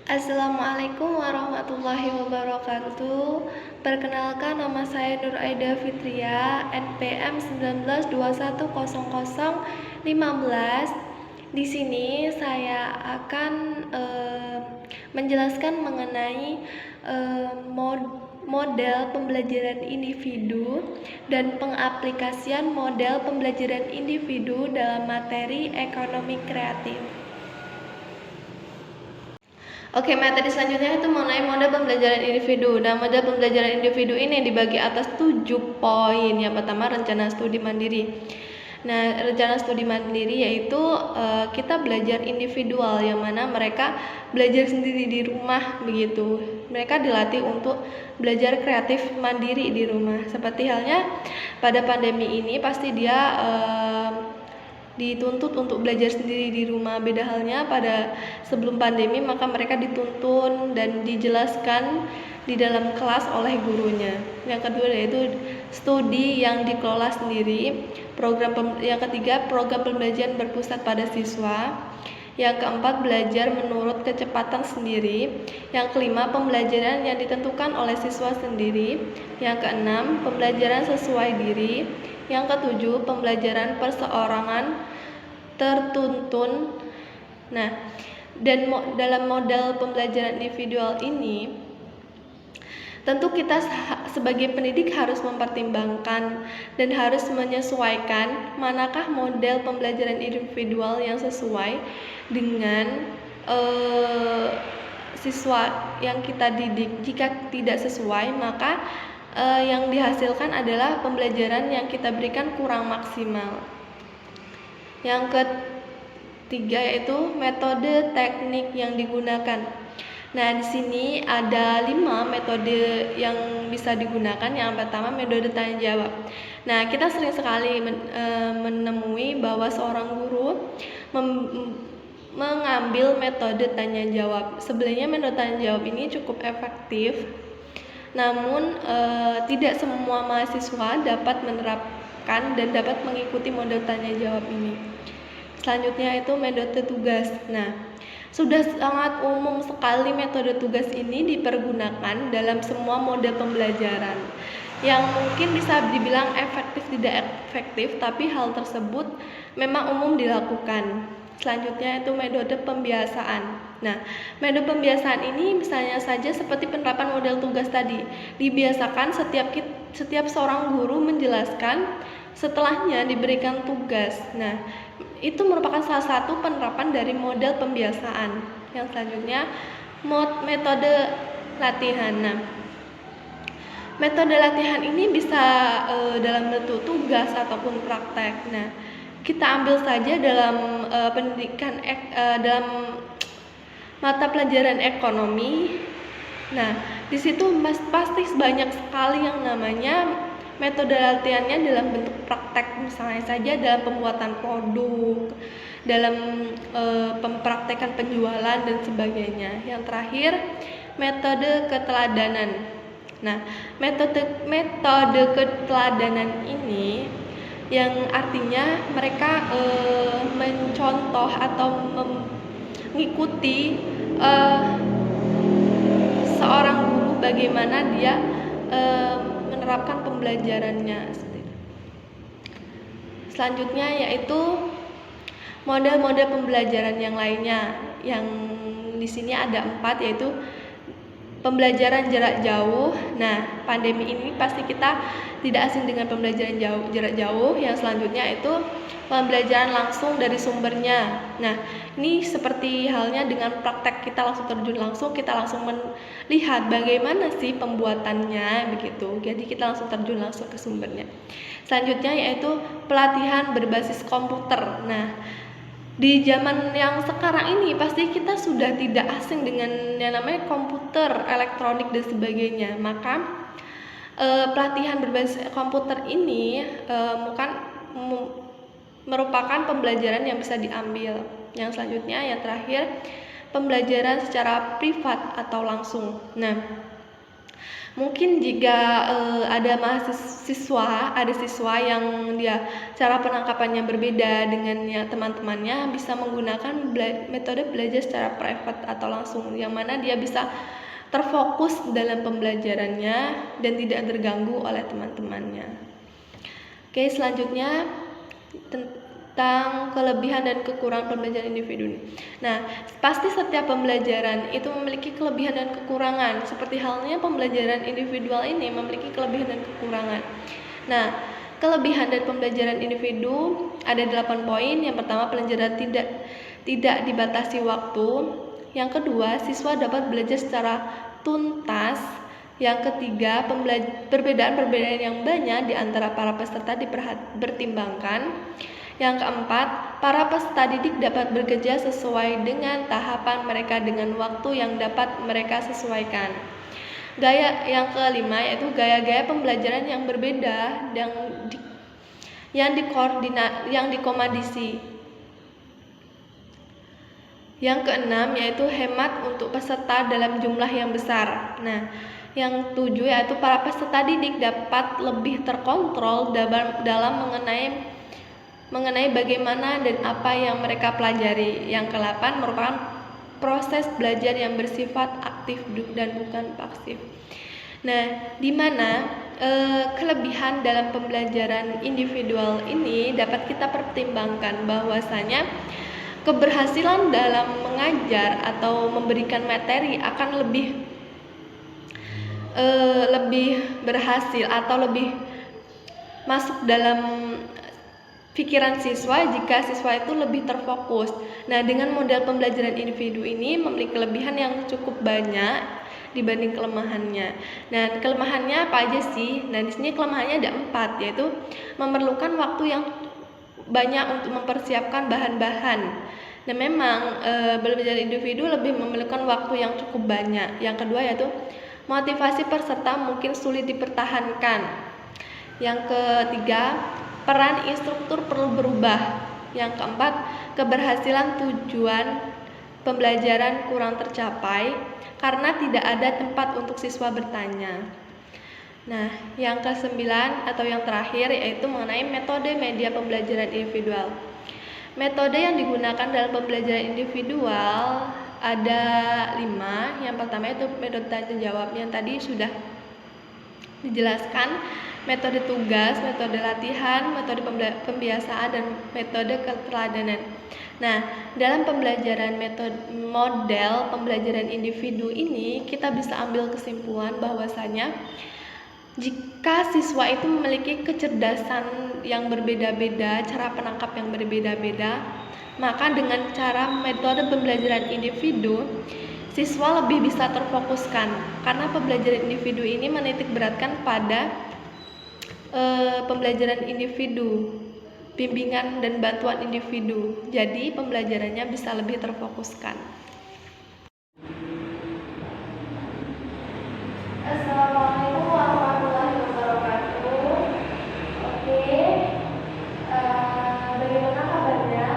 Assalamualaikum warahmatullahi wabarakatuh. Perkenalkan, nama saya Nur Aida Fitria, NPM 19210015. Di sini saya akan menjelaskan mengenai model pembelajaran individu dan pengaplikasian model pembelajaran individu dalam materi ekonomi kreatif. Oke, materi selanjutnya itu mengenai model pembelajaran individu. Nah, model pembelajaran individu ini dibagi atas 7 poin. Yang pertama, rencana studi mandiri. Nah, rencana studi mandiri yaitu kita belajar individual, yang mana mereka belajar sendiri di rumah begitu. Mereka dilatih untuk belajar kreatif mandiri di rumah. Seperti halnya pada pandemi ini pasti dia dituntut untuk belajar sendiri di rumah. Beda halnya pada sebelum pandemi, maka mereka dituntun dan dijelaskan di dalam kelas oleh gurunya. Yang kedua yaitu studi yang dikelola sendiri. Yang ketiga, program pembelajaran berpusat pada siswa. Yang keempat, belajar menurut kecepatan sendiri. Yang kelima, pembelajaran yang ditentukan oleh siswa sendiri. Yang keenam, pembelajaran sesuai diri. Yang ketujuh, pembelajaran perseorangan tertuntun. Nah, dan dalam model pembelajaran individual ini, tentu kita sebagai pendidik harus mempertimbangkan dan harus menyesuaikan manakah model pembelajaran individual yang sesuai dengan siswa yang kita didik. Jika tidak sesuai, maka yang dihasilkan adalah pembelajaran yang kita berikan kurang maksimal. Yang ketiga yaitu metode teknik yang digunakan. Nah, di sini ada 5 metode yang bisa digunakan. Yang pertama, metode tanya jawab. Nah, kita sering sekali menemui bahwa seorang guru mengambil metode tanya jawab. Sebenarnya metode tanya jawab ini cukup efektif, namun tidak semua mahasiswa dapat menerapkan dan dapat mengikuti model tanya jawab ini. Selanjutnya itu metode tugas. Nah, sudah sangat umum sekali metode tugas ini dipergunakan dalam semua model pembelajaran, yang mungkin bisa dibilang efektif tidak efektif, tapi hal tersebut memang umum dilakukan. Selanjutnya itu metode pembiasaan. Nah, metode pembiasaan ini misalnya saja seperti penerapan model tugas tadi. Dibiasakan setiap seorang guru menjelaskan, setelahnya diberikan tugas. Nah, itu merupakan salah satu penerapan dari model pembiasaan. Yang selanjutnya, metode latihan. Nah, metode latihan ini bisa dalam bentuk tugas ataupun praktek. Nah, kita ambil saja dalam pendidikan dalam mata pelajaran ekonomi. Nah, di situ pasti banyak sekali yang namanya metode latihannya dalam bentuk praktek, misalnya saja dalam pembuatan produk, dalam mempraktekkan penjualan dan sebagainya. Yang terakhir, metode keteladanan. Nah, metode keteladanan ini yang artinya mereka mencontoh atau mengikuti seorang guru bagaimana dia menerapkan pembelajarannya. Selanjutnya yaitu model-model pembelajaran yang lainnya. Yang di sini ada 4, yaitu pembelajaran jarak jauh. Nah, pandemi ini pasti kita tidak asing dengan pembelajaran jarak jauh. Yang selanjutnya itu pembelajaran langsung dari sumbernya. Nah, ini seperti halnya dengan praktek, kita langsung terjun langsung, kita langsung melihat bagaimana sih pembuatannya begitu. Jadi kita langsung terjun langsung ke sumbernya. Selanjutnya yaitu pelatihan berbasis komputer. Nah, di zaman yang sekarang ini pasti kita sudah tidak asing dengan yang namanya komputer, elektronik dan sebagainya. Maka pelatihan berbasis komputer ini merupakan pembelajaran yang bisa diambil. Yang selanjutnya, yang terakhir, pembelajaran secara privat atau langsung. Nah, Mungkin jika ada siswa yang dia cara penangkapannya berbeda dengan teman-temannya, bisa menggunakan metode belajar secara private atau langsung, yang mana dia bisa terfokus dalam pembelajarannya dan tidak terganggu oleh teman-temannya. Oke, selanjutnya tentang kelebihan dan kekurangan pembelajaran individu. Nah, pasti setiap pembelajaran itu memiliki kelebihan dan kekurangan. Seperti halnya pembelajaran individual ini memiliki kelebihan dan kekurangan. Nah, kelebihan dari pembelajaran individu ada 8 poin. Yang pertama, pelajaran tidak dibatasi waktu. Yang kedua, siswa dapat belajar secara tuntas. Yang ketiga, perbedaan-perbedaan yang banyak di antara para peserta dipertimbangkan. Yang keempat, para peserta didik dapat bekerja sesuai dengan tahapan mereka dengan waktu yang dapat mereka sesuaikan. Yang kelima yaitu gaya-gaya pembelajaran yang berbeda yang dikomandisi. Yang keenam yaitu hemat untuk peserta dalam jumlah yang besar. Nah, yang ketujuh yaitu para peserta didik dapat lebih terkontrol dalam mengenai bagaimana dan apa yang mereka pelajari. Yang ke-8 merupakan proses belajar yang bersifat aktif dan bukan pasif. Nah, di mana kelebihan dalam pembelajaran individual ini dapat kita pertimbangkan bahwasanya keberhasilan dalam mengajar atau memberikan materi akan lebih berhasil atau lebih masuk dalam pikiran siswa jika siswa itu lebih terfokus. Nah, dengan model pembelajaran individu ini memiliki kelebihan yang cukup banyak dibanding kelemahannya. Nah, kelemahannya apa aja sih? Nah, di sini kelemahannya ada 4, yaitu memerlukan waktu yang banyak untuk mempersiapkan bahan-bahan. Nah, memang belajar individu lebih memerlukan waktu yang cukup banyak. Yang kedua yaitu motivasi peserta mungkin sulit dipertahankan. Yang ketiga, peran instruktur perlu berubah. Yang keempat, keberhasilan tujuan pembelajaran kurang tercapai karena tidak ada tempat untuk siswa bertanya. Nah, yang ke-9 atau yang terakhir yaitu mengenai metode media pembelajaran individual. Metode yang digunakan dalam pembelajaran individual ada 5. Yang pertama itu metode tanya jawab yang tadi sudah dijelaskan, metode tugas, metode latihan, metode pembiasaan, dan metode keteladanan. Nah, dalam pembelajaran model pembelajaran individu ini kita bisa ambil kesimpulan bahwasanya jika siswa itu memiliki kecerdasan yang berbeda-beda, cara penangkap yang berbeda-beda, maka dengan cara metode pembelajaran individu, siswa lebih bisa terfokuskan karena pembelajaran individu ini menitik beratkan pada pembelajaran individu, bimbingan dan bantuan individu. Jadi pembelajarannya bisa lebih terfokuskan. Assalamualaikum warahmatullahi wabarakatuh. Oke, bagaimana kabarnya?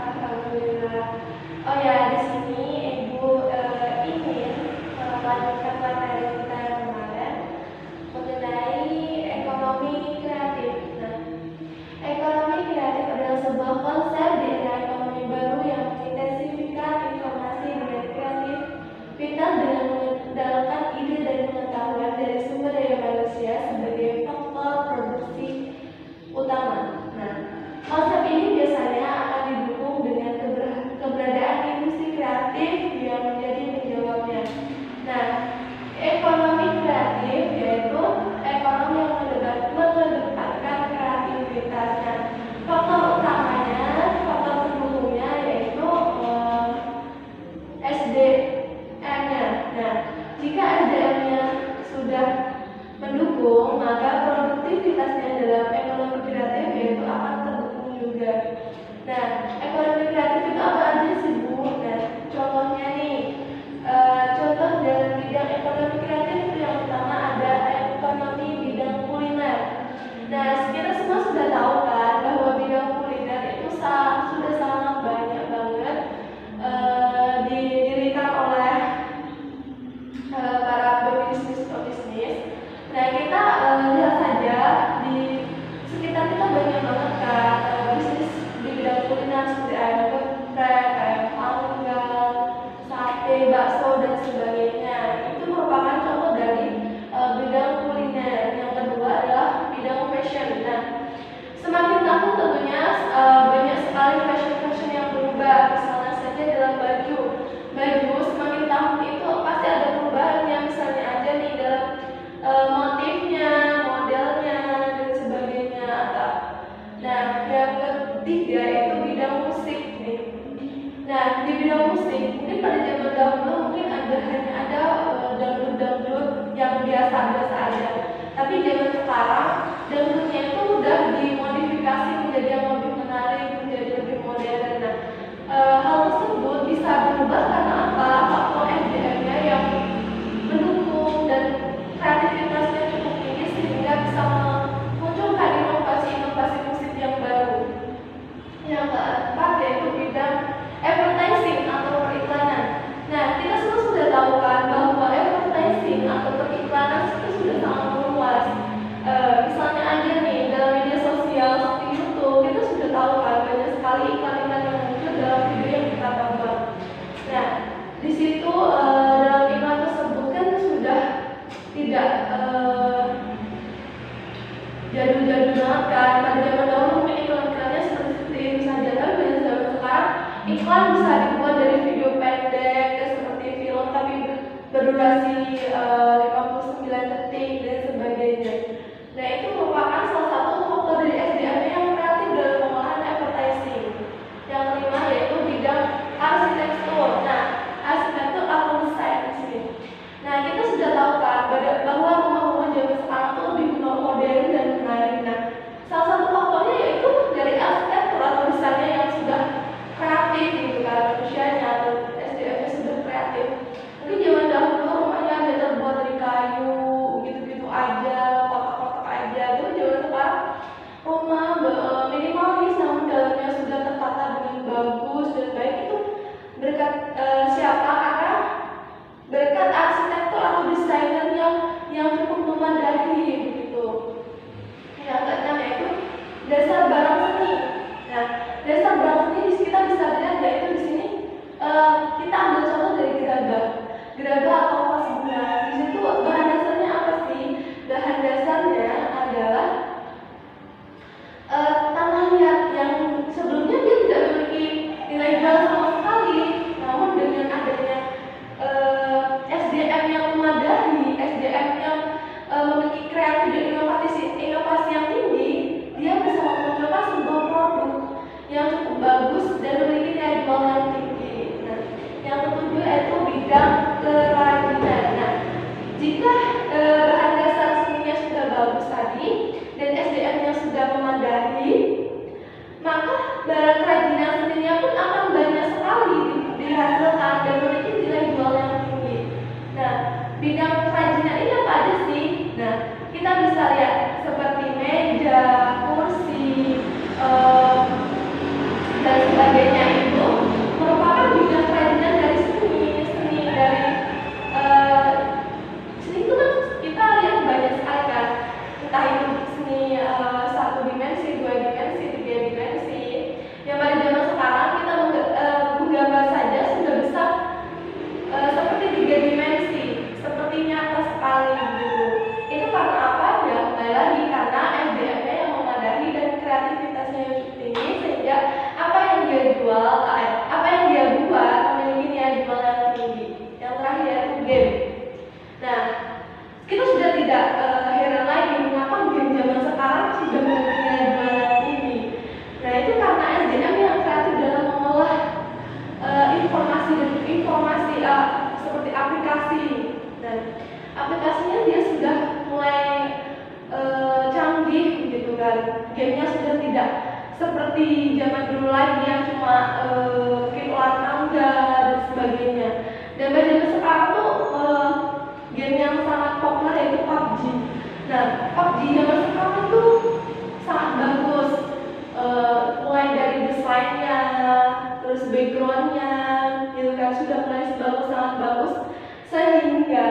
Alhamdulillah. Oh ya, di sini Ibu ingin melanjutkan materi kita yang kemarin mengenai ekonomi kreatif. Nah, ekonomi kreatif adalah sebuah konsep di era ekonomi baru yang mengintensifikkan informasi sate, bakso dan sebagainya. Itu merupakan contoh dari bidang kuliner. Yang kedua adalah bidang fashion. Nah, semakin tahun tentunya banyak sekali fashion yang berubah. Misalnya saja dalam baju semakin tahun itu pasti ada perubahannya. Misalnya aja nih dalam motifnya, modelnya dan sebagainya. Nah, yang ketiga itu bidang musik nih. Nah, di bidang musik mungkin pada zaman dahulu mungkin hanya ada dangdut yang biasa-biasa aja. Tapi zaman sekarang dangdutnya itu udah dimodifikasi menjadi yang lebih menarik, menjadi lebih modern. Nah, hal tersebut bisa berubah karena apa? Faktor SDM-nya yang mendukung dan kreativitasnya cukup tinggi sehingga bisa memunculkan inovasi-inovasi musik yang baru. Yang keempat yaitu bidang advertising atau periklanan. Nah, kita semua sudah tahu kan bahwa advertising atau periklanan itu sudah sangat luas. Misalnya aja nih dalam media sosial seperti YouTube, kita sudah tahu kan banyak sekali iklan-iklan yang muncul dalam video yang kita tonton. Nah, di situ dalam iklan tersebut kan sudah tidak jadul-jadul banget kan. Pada zaman dahulu mungkin iklan-iklannya seperti itu saja, tapi pada zaman sekarang iklan bisa dibuat dari video pendek seperti film tapi berdurasi 59 detik dan sebagainya. Nah, itu merupakan salah satu faktor dari SDM yang kreatif dalam pengolahan advertising. Yang kelima yaitu bidang arsitektur. Nah, arsitektur atau desain di sini. Nah, kita sudah tahu kan bahwa rumah-rumah zaman sekarang itu lebih modern dan menarik. Nah, salah satu faktornya yaitu dari arsitektur atau desainnya yang sudah kreatif gitu kan, manusianya atau SDM-nya sudah kreatif. Mungkin zaman dahulu rumahnya hanya terbuat dari kayu gitu-gitu aja, kotak-kotak aja. Tapi zaman sekarang rumah minimalis namun dalamnya sudah tertata dengan bagus dan baik. Itu berkat siapa? Karena berkat arsitektur atau desainer yang cukup memadai begitu. Yang keenam yaitu dasar barang seni. Nah, dasar barang seni kita bisa lihat yaitu di sini kita ambil contoh dari gerabah atau vas bunga. Di situ bahan dasarnya apa sih? Bahan dasarnya adalah tanah liat yang sebelumnya dia tidak memiliki nilai jual sama sekali. Namun dengan adanya SDM yang memadai, SDM yang memiliki kreatif dan inovasi yang tinggi, dia bisa memunculkan sebuah produk yang cukup bagus dan memiliki nilai jual yang tinggi. Nah, yang ketujuh yaitu bidang kerajinan. Nah, jika bahan dasar seninya sudah bagus tadi dan SDM-nya sudah memadai, maka barang kerajinan seninya pun akan banyak sekali dihasilkan dan memiliki nilai jual yang tinggi. Nah, bidang kerajinan ini apa aja sih? Nah, kita bisa lihat seperti meja, kursi, dan sebagainya itu merupakan bidang kerajinan dari seni dari seni itu kan kita lihat banyak sekali kan, entah itu seni satu dimensi, dua dimensi, tiga dimensi. Yang pada zaman sekarang kita menggambar saja sudah bisa seperti tiga dimensi, seperti nyata sekali gitu. Itu karena apa? Ya kembali lagi karena SDM-nya yang memadai dan kreativitasnya yang cukup tinggi sehingga apa yang dia jual, apa yang dia buat memiliki nilai jual yang tinggi. Yang terakhir yaitu game. Nah, kita sudah tidak heran lagi mengapa game zaman sekarang sudah memiliki nilai jual yang tinggi. Nah, itu karena SDM yang kreatif dalam mengolah informasi seperti aplikasi. Dan aplikasinya dia sudah mulai canggih gitu kan. Gamenya sudah tidak seperti zaman dulu lagi yang cuma bikin ular tangga dan sebagainya. Dan pada zaman sekarang tuh game yang sangat populer yaitu PUBG. Nah, PUBG zaman sekarang tuh sangat bagus, mulai dari desainnya, terus backgroundnya, gitu kan sudah mulai sangat bagus sehingga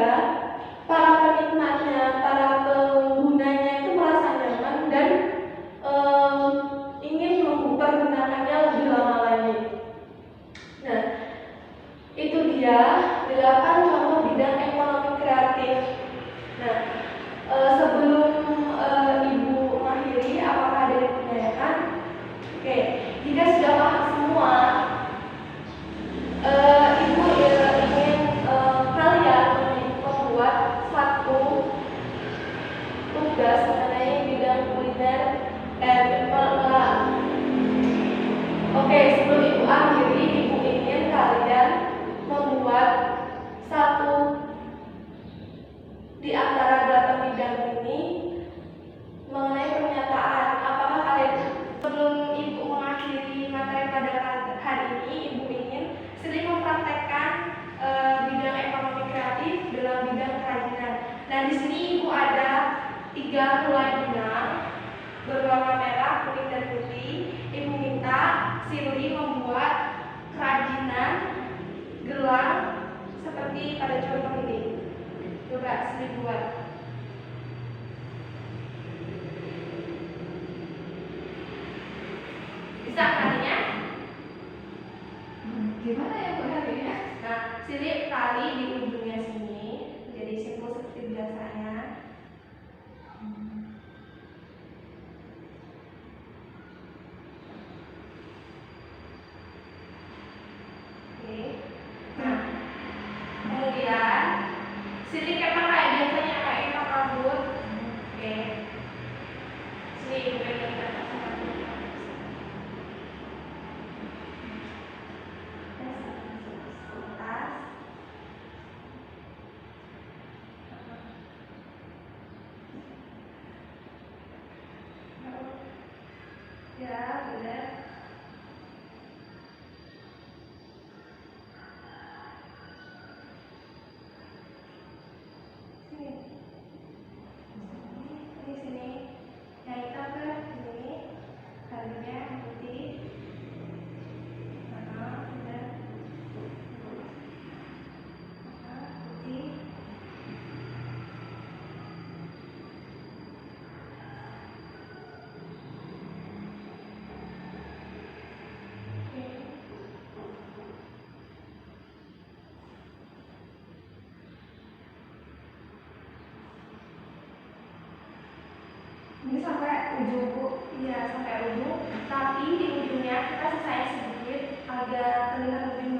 para penikmatnya, para penggunanya itu merasa nyaman dan ingin mempergunakannya lebih lama lagi. Nah, itu dia 8 contoh bidang ekonomi kreatif. Nah, sebelum Ibu mengakhiri, apakah ada yang ditanyakan? Oke, jika sudah paham semua, Ibu ingin kalian membuat suatu tugas mengenai bidang kuliner dan Oke, sebelum Ibu akhiri, Ibu ingin kalian membuat satu di antara 8 bidang ini mengenai pernyataan. Apakah kalian, sebelum Ibu mengakhiri materi pada hari ini, Ibu ingin sering mempraktekkan bidang ekonomi kreatif dalam bidang kerajinan. Nah, di sini Ibu ada 3 helai benang berwarna merah, kuning, dan putih. Ibu minta Sirli membuat kerajinan gelang seperti pada contoh ini. Coba Sirli buat. Bisa talinya? Gimana ya Bu talinya? Nah, Sirli tali di ujungnya sini, jadi simpul seperti biasanya. Nah, kemudian sini kepang kayak biasanya kayak kepang rambut. Oke. Sini Ibu pegang ke atas rambut. Atas. Ya, benar. Di sini yang hitam ke sini talinya putih. Putih. Ini sampai ujung Bu, iya sampai ujung, tapi di ujungnya kita sisain sedikit agar terlihat lebih